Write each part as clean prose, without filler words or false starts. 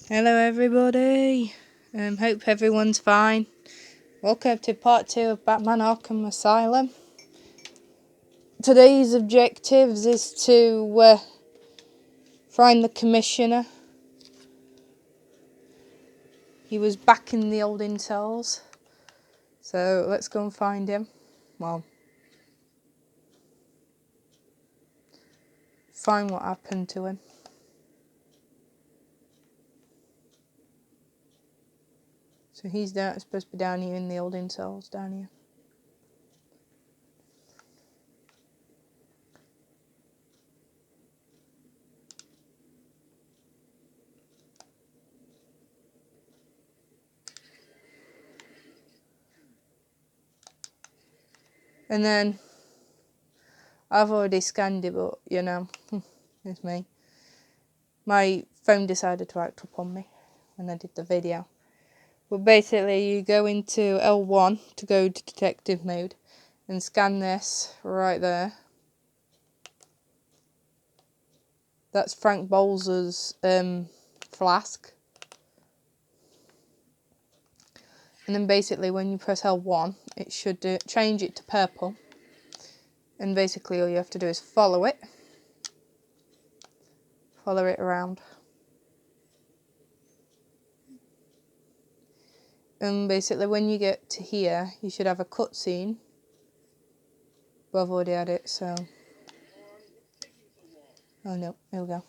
Hello everybody, hope everyone's fine. Welcome to part 2 of Batman Arkham Asylum. Today's objectives is to find the Commissioner. He was back in the old cells, so let's go and find him. Well, find what happened to him. So he's supposed to be down here in the old cells, down here. And then, I've already scanned it, but you know, it's me. My phone decided to act up on me when I did the video. But basically you go into L1 to go to detective mode and scan this right there. That's Frank Bowles' flask. And then basically when you press L1 it should change it to purple. And basically all you have to do is follow it. Follow it around. And basically when you get to here you should have a cutscene. But I've already had it, so... Oh no, here we go.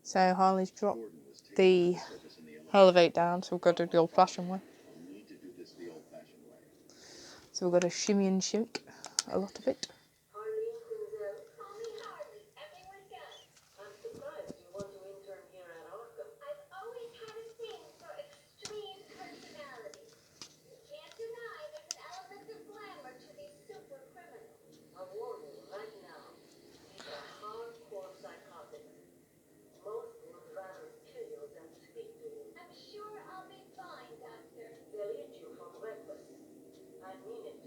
So Harley's dropped the elevate down, so we've got to do the old-fashioned way. So we've got to shimmy and shimmy a lot of it. Everyone does. I'm surprised you want to intern here at Arkham. I've always had a thing for extreme personality. You can't deny there's an element of glamour to these super criminals. I'm warning you right now. These are hardcore psychotics. Most would rather kill you than speak to you. I'm sure I'll be fine, Doctor. They'll eat you for breakfast. I mean it.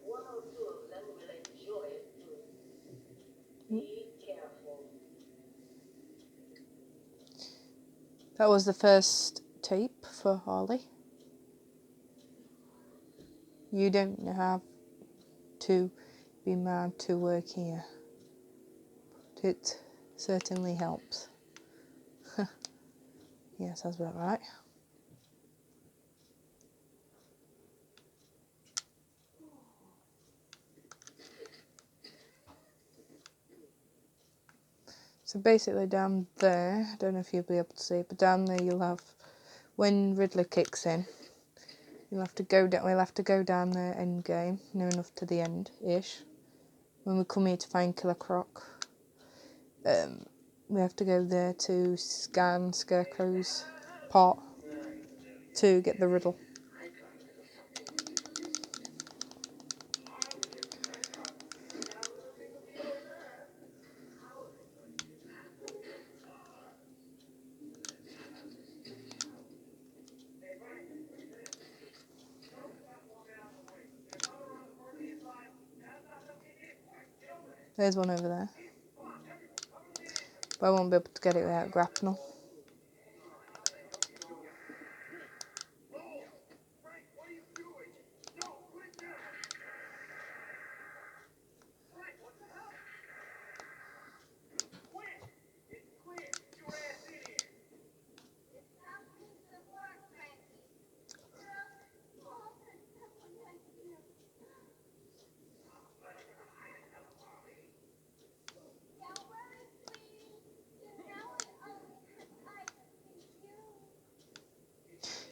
One or two of them will enjoy it too. Be careful. That was the first tape for Harley. You don't have to be mad to work here. But it certainly helps. Yes, that's about right. So basically down there, I don't know if you'll be able to see it, but down there you'll have, when Riddler kicks in, we'll have to go down there end game, near enough to the end-ish. When we come here to find Killer Croc, we have to go there to scan Scarecrow's part to get the riddle. There's one over there. But I won't be able to get it without grapnel.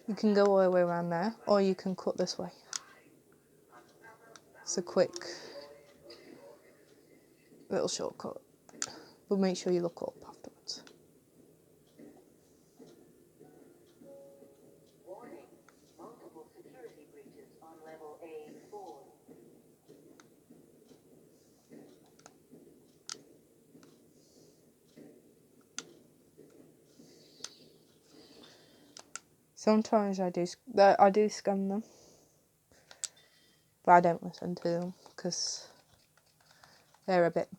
You can go all the way around there, or you can cut this way. It's a quick little shortcut, but make sure you look up afterwards. Warning, multiple security breaches on level A4. Sometimes I do scan them, but I don't listen to them because they're a bit,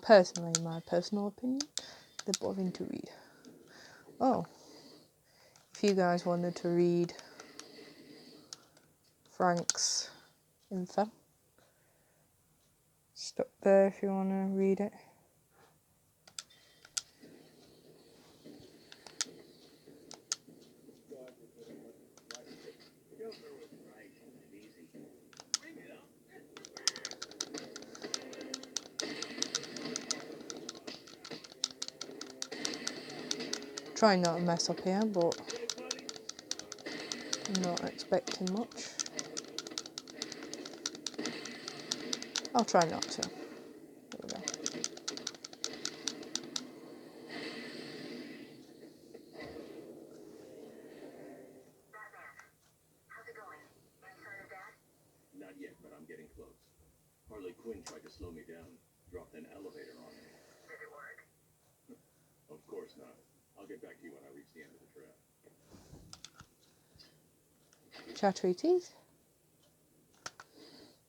personally, in my personal opinion, they're boring to read. Oh, if you guys wanted to read Frank's info, stop there if you want to read it. Try not to mess up here, but I'm not expecting much. I'll try not to. There we go. Batman, how's it going? Any sign of Dad? Not yet, but I'm getting close. Harley Quinn tried to slow me down, dropped an elevator on me. Did it work? Of course not. I'll get back to you when I reach the end of the trail. Chattery teeth.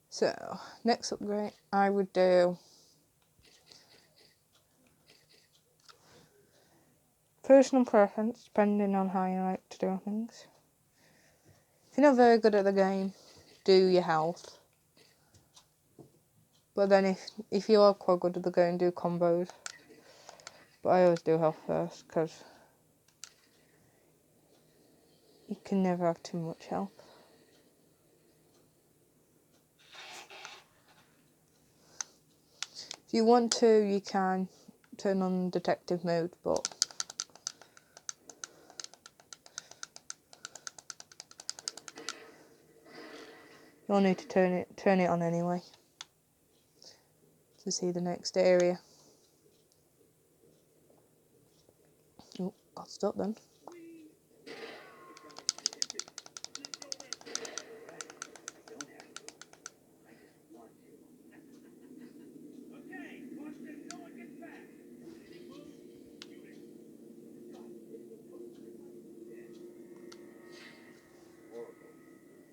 So, next upgrade, I would do personal preference, depending on how you like to do things. If you're not very good at the game, do your health. But then if you are quite good at the game, do combos. But I always do health first, because you can never have too much health. If you want to, you can turn on detective mode, but you'll need to turn it on anyway to see the next area. Oh, got stuck then. Oracle.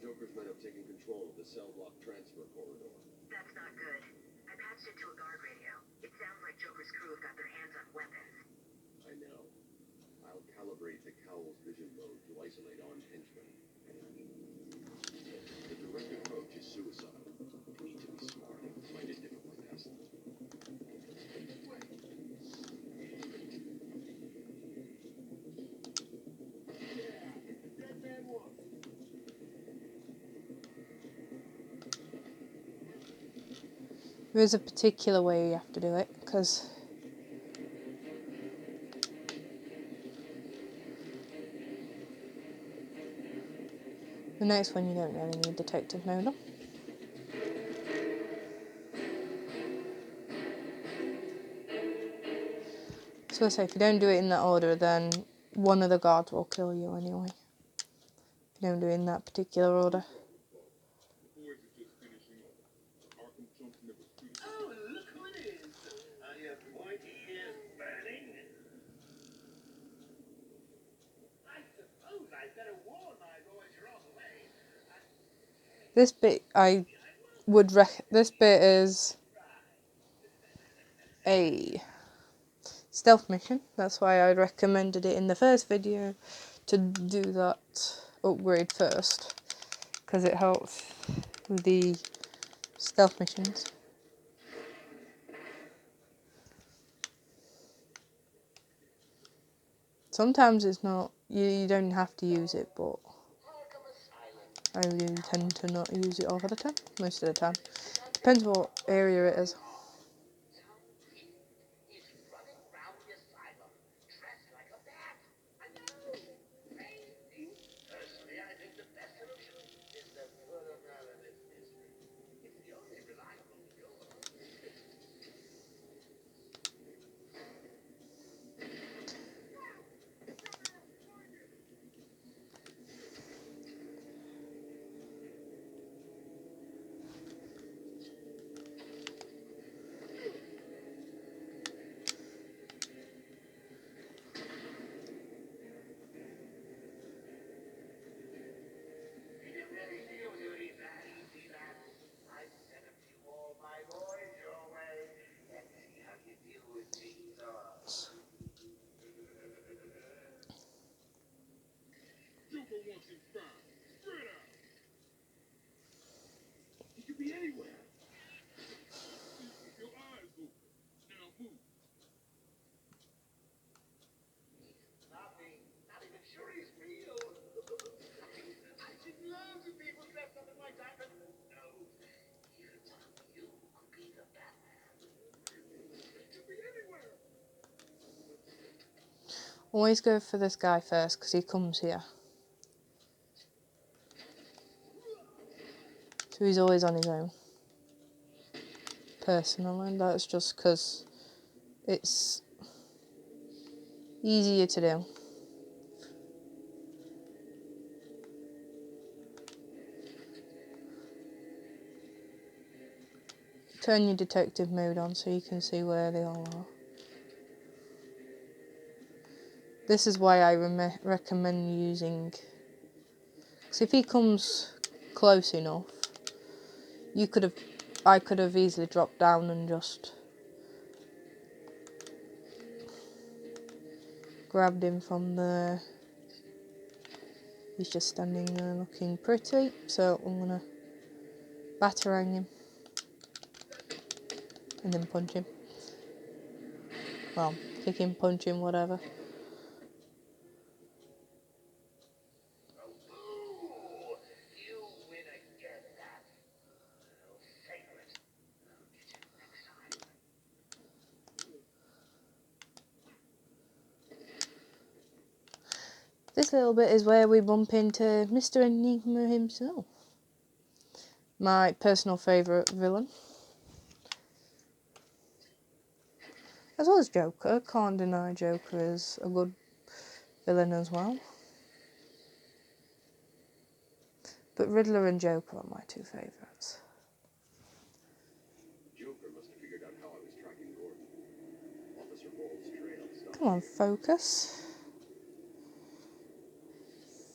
Joker's men have taken control of the cell block transfer corridor. That's not good. I patched it to a guard radio. It sounds like Joker's crew have got their hands on weapons. I know. I'll calibrate the Cowl's vision mode to isolate armed henchmen. The direct approach is suicide. We need to be smart and find a different path. There is a particular way you have to do it, because the next one you don't really need detective mode on. So I say, if you don't do it in that order, then one of the guards will kill you anyway. If you don't do it in that particular order. Oh, look who it is. Are your pointy ears burning? I suppose I'd better warn my boys you're on the way. This bit this bit is a stealth mission. That's why I recommended it in the first video to do that upgrade first, because it helps with the stealth missions. Sometimes it's not, you don't have to use it, but I really tend to not use it all the time, most of the time. Depends what area it is. He's running round the asylum, dressed like a bat. I know, crazy person. Always go for this guy first because he comes here. So he's always on his own. Personally, that's just because it's easier to do. Turn your detective mode on so you can see where they all are. This is why I recommend using... Because if he comes close enough, I could have easily dropped down and just grabbed him from there. He's just standing there looking pretty, so I'm gonna batarang him and then punch him. Well, kick him, punch him, whatever. Ooh, you win again, that. I'll savor it. I'll get you next time. This little bit is where we bump into Mr. Enigma himself. My personal favourite villain. As well as Joker. Can't deny Joker is a good villain as well. But Riddler and Joker are my two favourites. Joker must have figured out how I was tracking Gordon. Officer Ball's trail stopped. Come on, focus.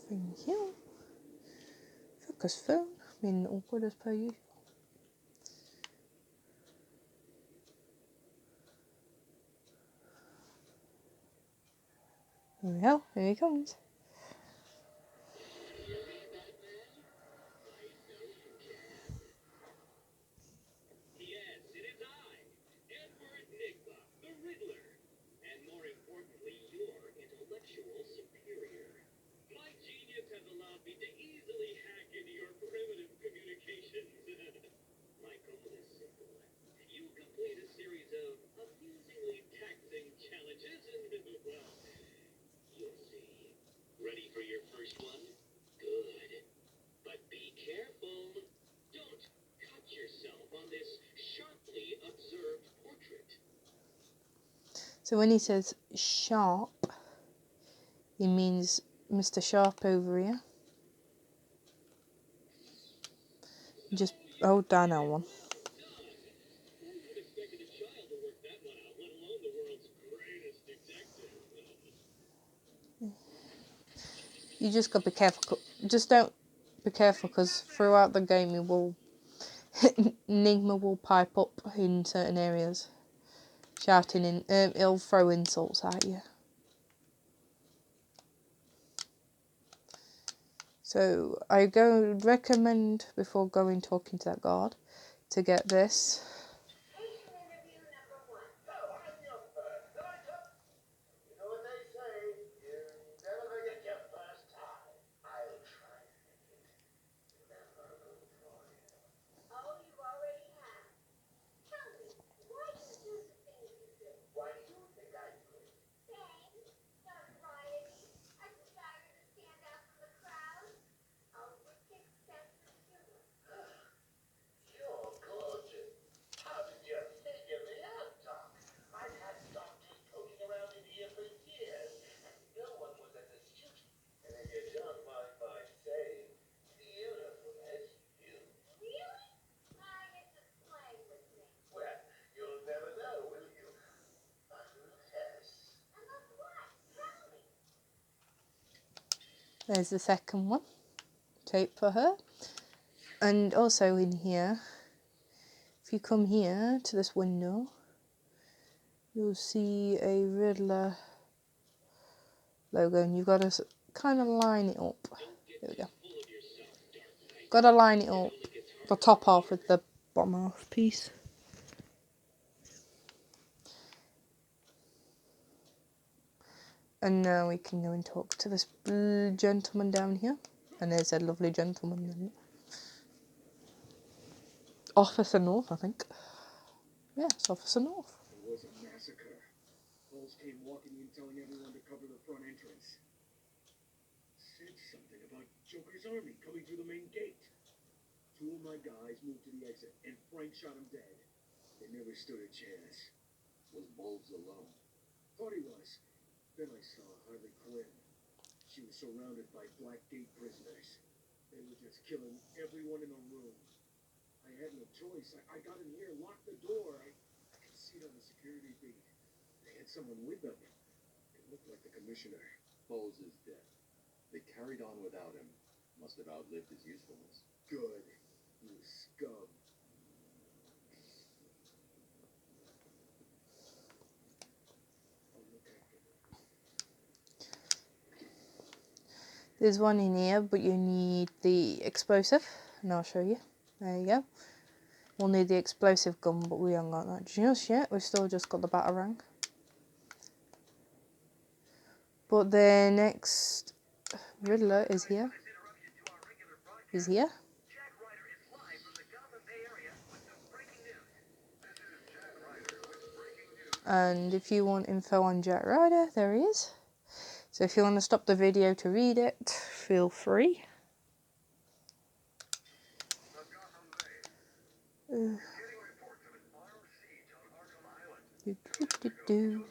Thank you. Focus phone. Being awkward as per usual. Here we go. Here he comes. Yes, it is I, Edward Nigma, the Riddler. And more importantly, your intellectual superior. My genius has allowed me to easily hack into your primitive communications. My goal is simple. You complete a series of amusingly taxing challenges and, well, you'll see. Ready for your first one? Good. But be careful. Don't cut yourself on this sharply observed portrait. So when he says sharp, he means Mr. Sharp over here. Just hold down that one. Who would expected a child to work that one out, let alone the world's greatest detective? You just gotta be careful. Just don't be careful because throughout the game he will Enigma will pipe up in certain areas, shouting in. He'll throw insults at you. So I recommend before going talking to that guard to get this. Patient interview number 1. Oh, I'm your first. You know what they say, you never forget your first time. I'll try to make it memorable for you. Oh, you already have. Tell me, why do you do the things you do? Why do you think I quit? Fame? Notoriety? A desire to stand out from the crowd? A wicked sense of humor? You're gorgeous. How did you figure me out, Doc? I've had doctors poking around in here for years, and no one was as astute. And if you don't mind my saying, beautiful as you. Really? I get just playing with me. Well, you'll never know, will you? Unless... Unless what? Tell me. There's the second one. Tape for her. And also in here, if you come here to this window, you'll see a Riddler logo, and you've got to kind of line it up. There we go. Got to line it up, the top half with the bottom half piece. And now we can go and talk to this gentleman down here. And there's a lovely gentleman then. Officer North, I think. Yeah, it's Officer North. It was a massacre. Bulls came walking in telling everyone to cover the front U.S. Army coming through the main gate. 2 of my guys moved to the exit, and Frank shot him dead. They never stood a chance. Was Bowles alone? Thought he was. Then I saw Harley Quinn. She was surrounded by Blackgate prisoners. They were just killing everyone in the room. I had no choice. I got in here, locked the door. I could see it on the security feed. They had someone with them. It looked like the commissioner. Bowles is dead. They carried on without him. Must have outlived his usefulness. Good. You scum. I'll look after them. There's one in here, but you need the explosive, and I'll show you. There you go. We'll need the explosive gun, but we haven't got that just yet. We've still just got the batarang. But the next Riddler is here. Is here. And if you want info on Jack Ryder, there he is. So if you want to stop the video to read it, feel free. Do, do, do, do.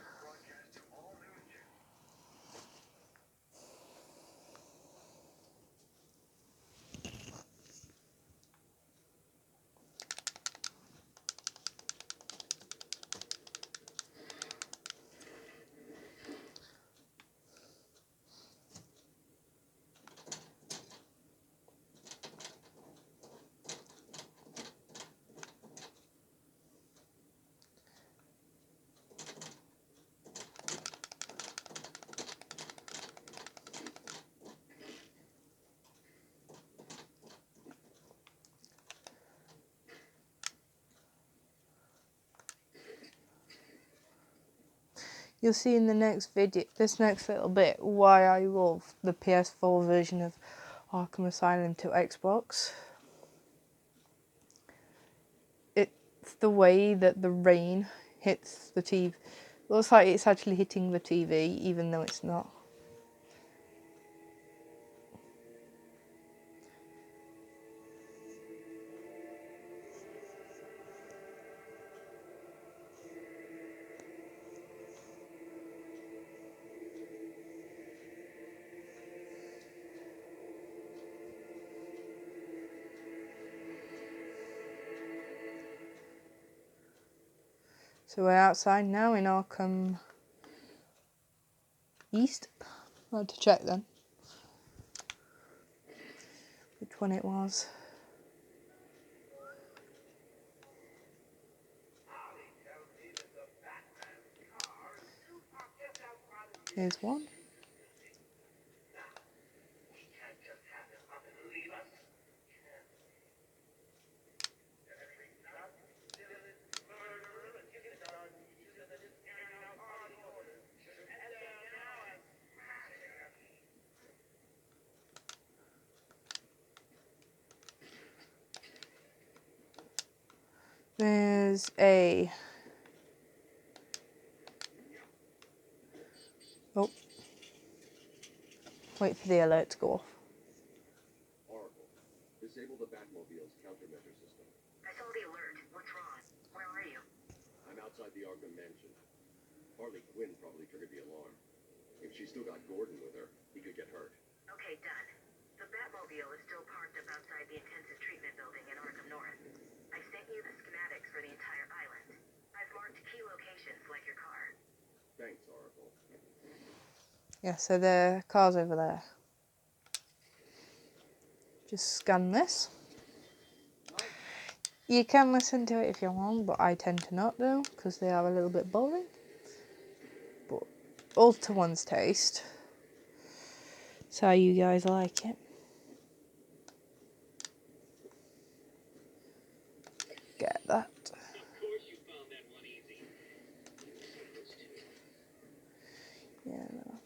You'll see in the next video, this next little bit, why I love the PS4 version of Arkham Asylum to Xbox. It's the way that the rain hits the TV. It looks like it's actually hitting the TV, even though it's not. So we're outside now in Arkham East. I had to check then which one it was. Here's one. There's a... Oh. Wait for the alert to go off. Oracle. Disable the Batmobile's countermeasure system. I saw the alert. What's wrong? Where are you? I'm outside the Arkham mansion. Harley Quinn probably triggered the alarm. If she's still got Gordon with her, he could get hurt. Okay, done. The Batmobile is still parked up outside the intensive treatment building in Arkham North. I sent you the schematics for the entire island. I've marked key locations like your car. Thanks, Oracle. Yeah, so the car's over there. Just scan this. You can listen to it if you want, but I tend to not do, because they are a little bit boring. But all to one's taste. It's how you guys like it. Get that. Of course you found that one easy. Yeah, no.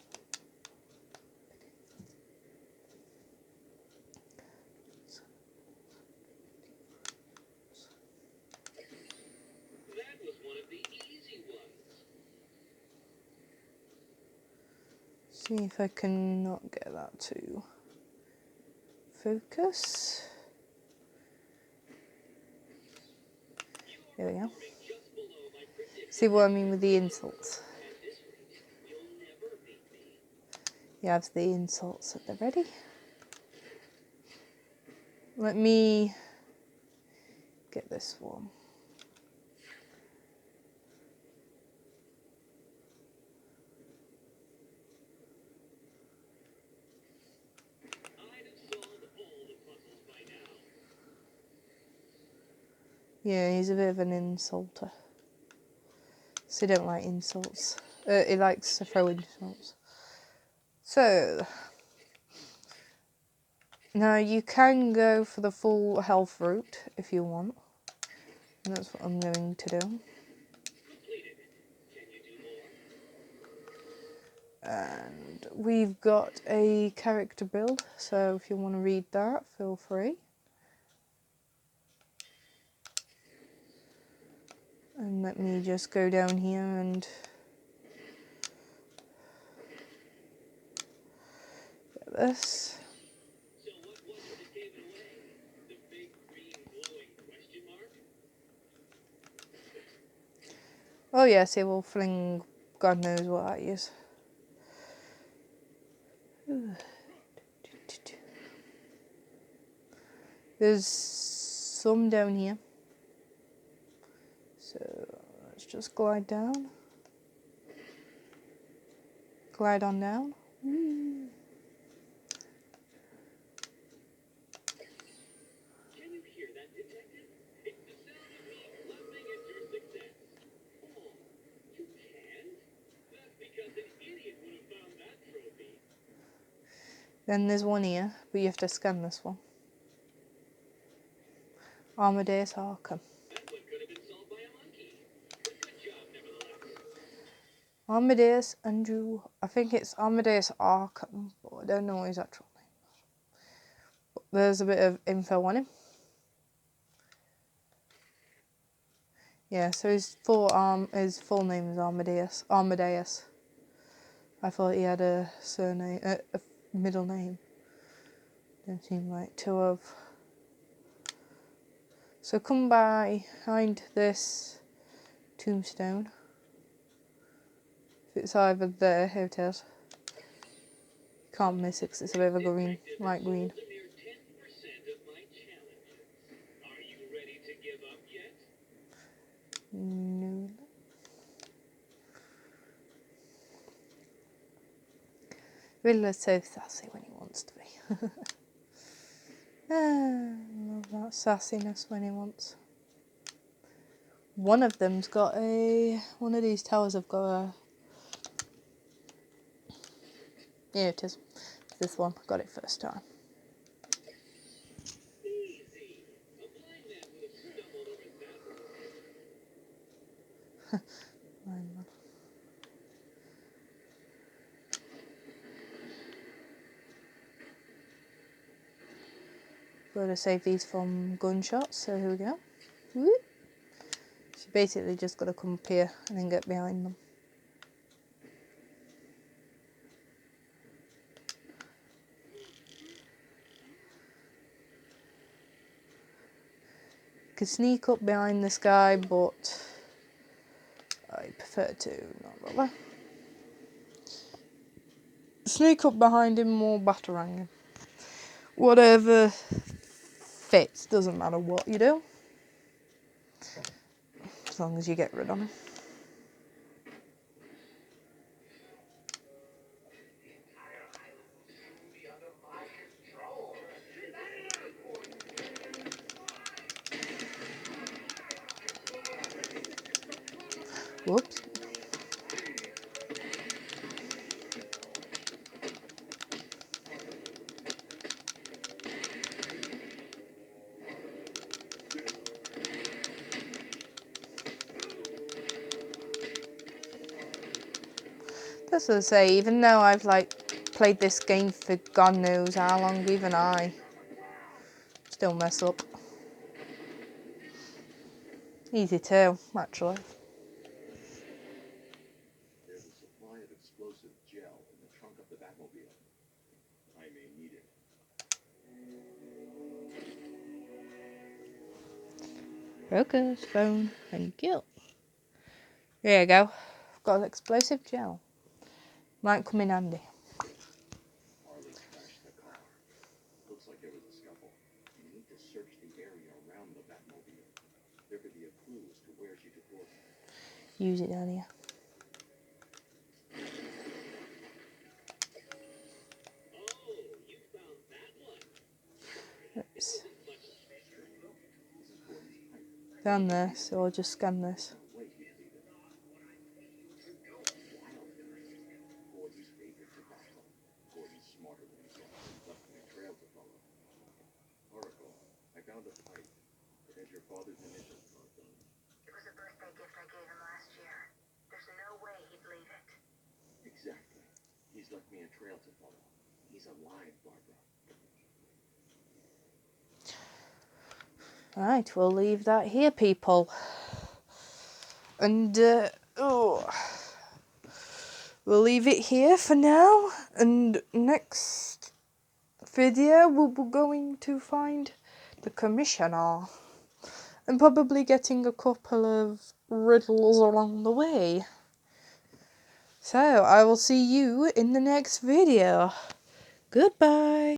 That was one of the easy ones. See if I can not get that to focus. There we go. See what I mean with the insults? You have the insults at the ready. Let me get this one. Yeah, he's a bit of an insulter. So he don't like insults. He likes to throw insults. So, now you can go for the full health route if you want. And that's what I'm going to do. And we've got a character build, so if you want to read that, feel free. And let me just go down here and get this. So what was it that gave it away? The big green glowing question mark? Oh yes, it will fling God knows what at you. There's some down here. So let's just glide down. Glide on down. Can you hear that, detective? It's the sound of me clapping at your success. Oh, you can't? That's because an idiot would have found that trophy. Then there's one here, but you have to scan this one. Amadeus Arkham. That one could have been solved by a monkey. But good job, nevertheless. Amadeus Andrew. I think it's Amadeus Arkham, but I don't know his actual name. But there's a bit of info on him. Yeah, so his full name is Amadeus. Amadeus. I thought he had a surname, a middle name. Don't seem like to have. So come behind this tombstone. If it's either there, here it is. You can't miss it 'cause it's a bit of a green, light green. A mere 10% of my challenges. Are you ready to give up yet? No. Riddler's so sassy when he wants to be. Love that sassiness when he wants. One of them's got one of these towers have got a, here it is. This one, got it first time. Easy. A blind man would have stumbled over that one. Gotta save these from gunshots, so here we go. Whoop. So basically just gotta come up here and then get behind them. You could sneak up behind this guy, but I prefer to not bother. Sneak up behind him or batarang him. Whatever fits, doesn't matter what you do. As long as you get rid of him. Whoops. That's what I say, even though I've played this game for God knows how long, even I still mess up. Easy too, actually. There's a supply of explosive gel in the trunk of the Batmobile. I may need it. Focus, phone, thank you. There you go. Got explosive gel. Might come in handy. Harley crashed the car. Looks like there was a scuffle. You need to search the area around the Batmobile. There could be a clue as to where she took Gordon. Use it down here. Oh, you found that one. Oops. This is Gordon's pipe. Down this, or just scan this. No way he'd leave it. Gordon's favorite tobacco. Gordon's smarter than he gets. Left me a trail to follow. Oracle, I found a pipe. It has your father's initials carved on it. It was a birthday gift I gave him last year. There's no way he'd leave it. Exactly. He's left me a trail to follow. He's alive, Barbara. Right, we'll leave that here, people. And, we'll leave it here for now. And next video, we'll be going to find the commissioner. And probably getting a couple of riddles along the way. So, I will see you in the next video. Goodbye.